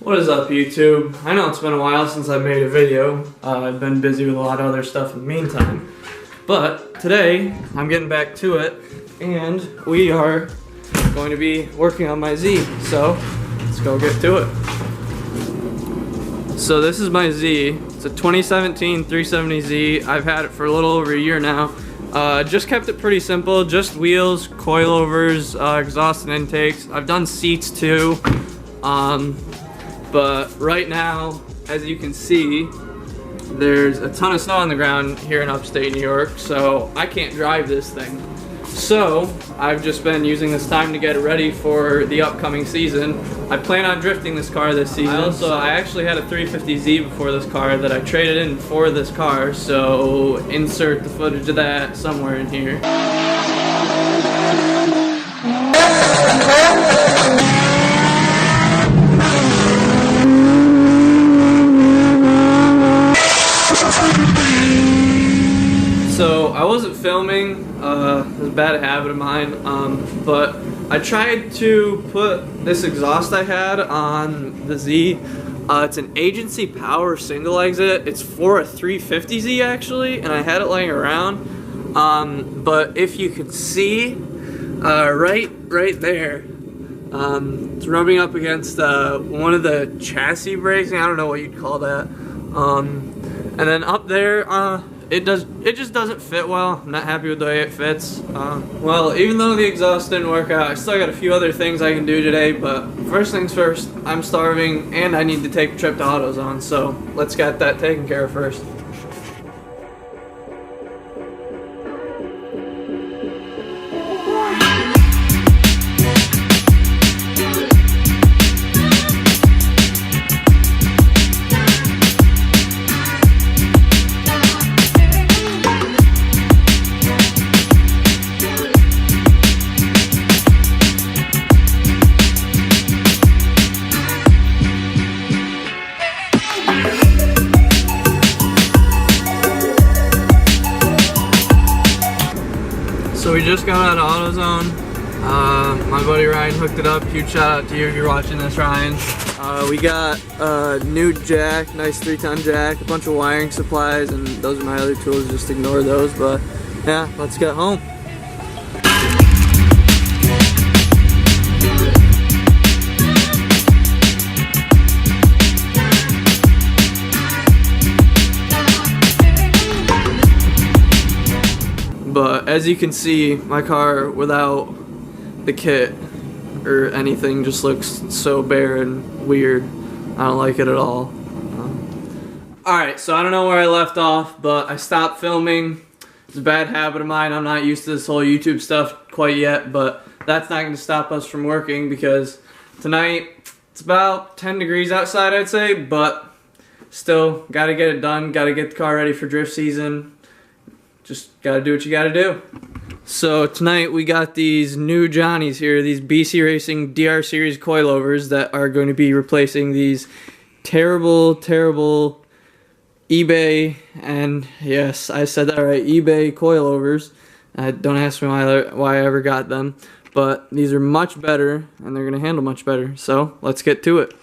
What is up, YouTube? I know it's been a while since I made a video. I've been busy with a lot of other stuff in the meantime. But today, I'm getting back to it, and we are going to be working on my Z. So, let's go get to it. So this is my Z. It's a 2017 370Z. I've had it for a little over a year now. Just kept it pretty simple. Just wheels, coilovers, exhaust and intakes. I've done seats too. But right now, as you can see, there's a ton of snow on the ground here in upstate New York, so I can't drive this thing. So I've just been using this time to get it ready for the upcoming season. I plan on drifting this car this season. I actually had a 350Z before this car that I traded in for this car, so insert the footage of that somewhere in here. So I wasn't filming, it was a bad habit of mine, but I tried to put this exhaust I had on the Z. It's an Agency Power single exit. It's for a 350Z actually, and I had it laying around. But if you could see, right there, it's rubbing up against one of the chassis brakes. I don't know what you'd call that. And then up there, it just doesn't fit well. I'm not happy with the way it fits. Well, even though the exhaust didn't work out, I still got a few other things I can do today, but first things first, I'm starving and I need to take a trip to AutoZone, so let's get that taken care of first. So we just got out of AutoZone. My buddy Ryan hooked it up. Huge shout out to you if you're watching this, Ryan. We got a new jack, nice 3-ton jack, a bunch of wiring supplies, and those are my other tools, just ignore those, but yeah, let's get home. But as you can see, my car without the kit or anything just looks so bare and weird. I don't like it at all. Alright, so I don't know where I left off, but I stopped filming. It's a bad habit of mine. I'm not used to this whole YouTube stuff quite yet, but that's not going to stop us from working because tonight it's about 10 degrees outside, I'd say, but still got to get it done, got to get the car ready for drift season. Just gotta do what you gotta do. So tonight we got these new Johnnies here, these BC Racing DR Series coilovers that are going to be replacing these terrible eBay, and yes, I said that right, eBay coilovers. Don't ask me why I ever got them, but these are much better and they're gonna handle much better. So let's get to it.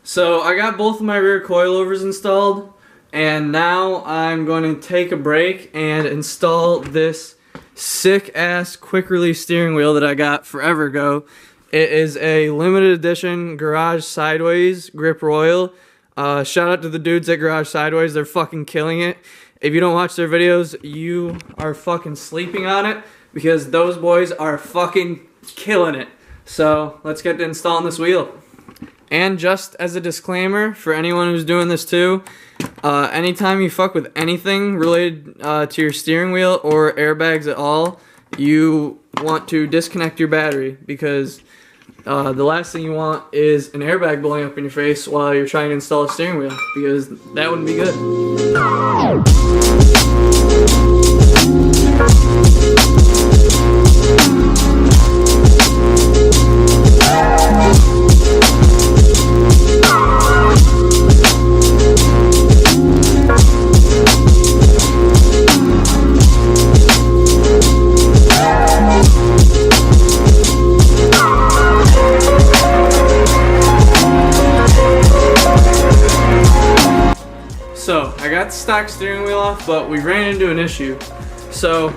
So I got both of my rear coilovers installed. And now I'm going to take a break and install this sick-ass quick release steering wheel that I got forever ago. It is a limited edition Garage Sideways Grip Royal. Shout out to the dudes at Garage Sideways. They're fucking killing it. If you don't watch their videos, you are fucking sleeping on it because those boys are fucking killing it. So let's get to installing this wheel. And just as a disclaimer for anyone who's doing this too, anytime you fuck with anything related to your steering wheel or airbags at all, you want to disconnect your battery because the last thing you want is an airbag blowing up in your face while you're trying to install a steering wheel because that wouldn't be good. I got the stock steering wheel off, but we ran into an issue. So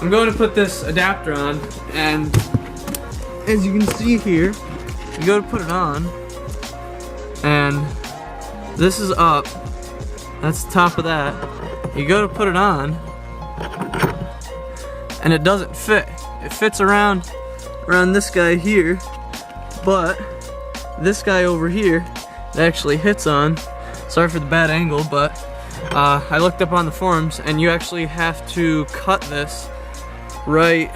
I'm going to put this adapter on, and as you can see here, you go to put it on, and this is up. That's the top of that. You go to put it on, and it doesn't fit. It fits around this guy here, but this guy over here, it actually hits on. Sorry for the bad angle, but I looked up on the forums, and you actually have to cut this right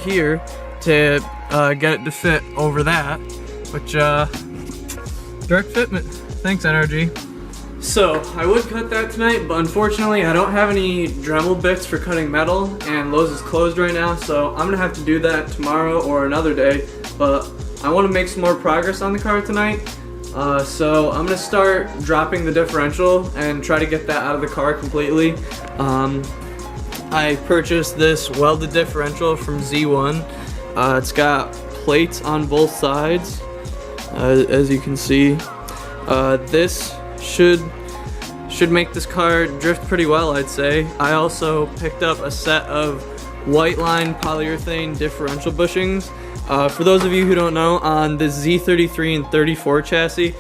here to get it to fit over that, which direct fitment. Thanks, NRG. So I would cut that tonight, but unfortunately I don't have any Dremel bits for cutting metal, and Lowe's is closed right now, so I'm gonna have to do that tomorrow or another day. But I want to make some more progress on the car tonight. So I'm gonna start dropping the differential and try to get that out of the car completely. I purchased this welded differential from Z1. It's got plates on both sides, as you can see. This should make this car drift pretty well, I'd say. I also picked up a set of white line polyurethane differential bushings. For those of you who don't know, on the Z33 and 34 chassis,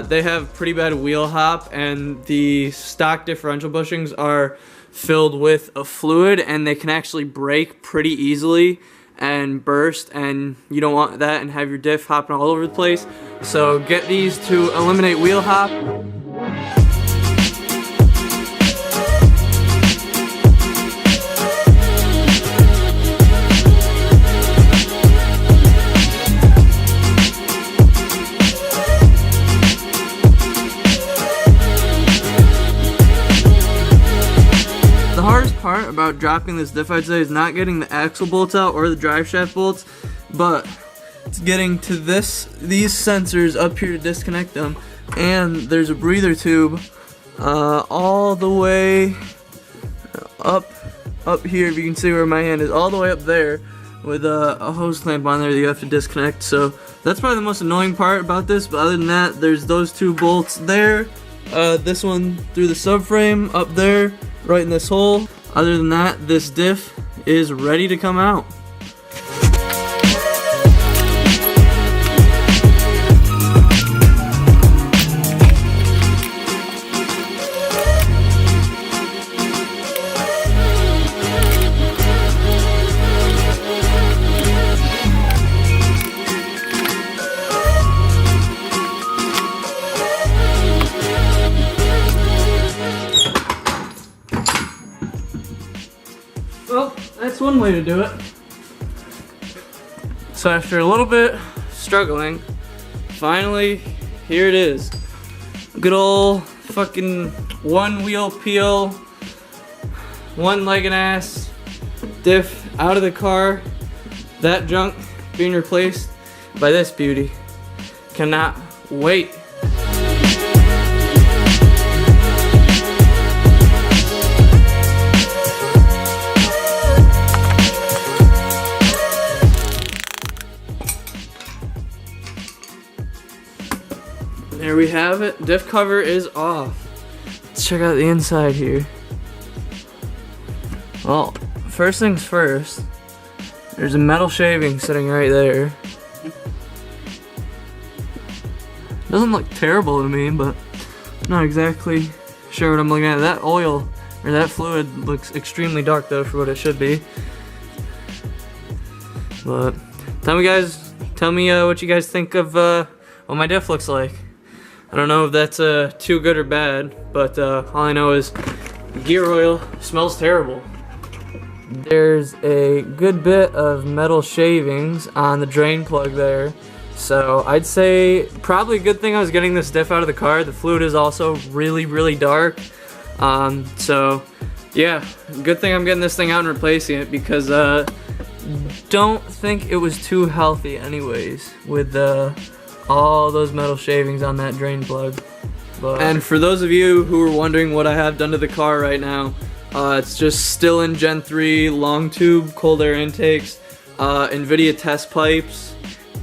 they have pretty bad wheel hop, and the stock differential bushings are filled with a fluid, and they can actually break pretty easily and burst, and you don't want that and have your diff hopping all over the place. So get these to eliminate wheel hop. The hardest part about dropping this diff, I'd say, is not getting the axle bolts out or the drive shaft bolts, but it's getting to these sensors up here to disconnect them. And there's a breather tube all the way up here, if you can see where my hand is, all the way up there, with a hose clamp on there that you have to disconnect. So that's probably the most annoying part about this, but other than that, there's those two bolts there, this one through the subframe up there, right in this hole. Other than that, this diff is ready to come out. Well, that's one way to do it. So after a little bit struggling, finally, here it is. Good old fucking one wheel peel, one leg and ass diff out of the car. That junk being replaced by this beauty. Cannot wait. There we have it. Diff cover is off. Let's check out the inside here. Well, first things first, there's a metal shaving sitting right there. Doesn't look terrible to me, but I'm not exactly sure what I'm looking at. That oil, or that fluid, looks extremely dark though for what it should be. But tell me what you guys think of what my diff looks like. I don't know if that's too good or bad, but all I know is gear oil smells terrible. There's a good bit of metal shavings on the drain plug there, so I'd say probably a good thing I was getting this diff out of the car. The fluid is also really, really dark, so yeah, good thing I'm getting this thing out and replacing it, because don't think it was too healthy anyways with all those metal shavings on that drain plug. And for those of you who are wondering what I have done to the car right now, it's just still in Gen 3 long tube cold air intakes, NVIDIA test pipes,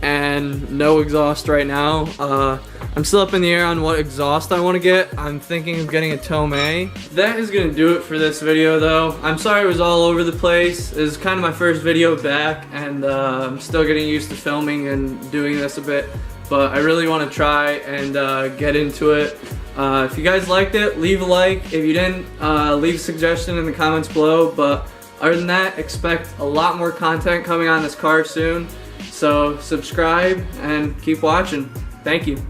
and no exhaust right now. I'm still up in the air on what exhaust I want to get. I'm thinking of getting a Tomei. That is gonna do it for this video though. I'm sorry it was all over the place. It was kind of my first video back, and I'm still getting used to filming and doing this a bit, but I really want to try and get into it. If you guys liked it, leave a like. If you didn't, leave a suggestion in the comments below. But other than that, expect a lot more content coming on this car soon. So subscribe and keep watching. Thank you.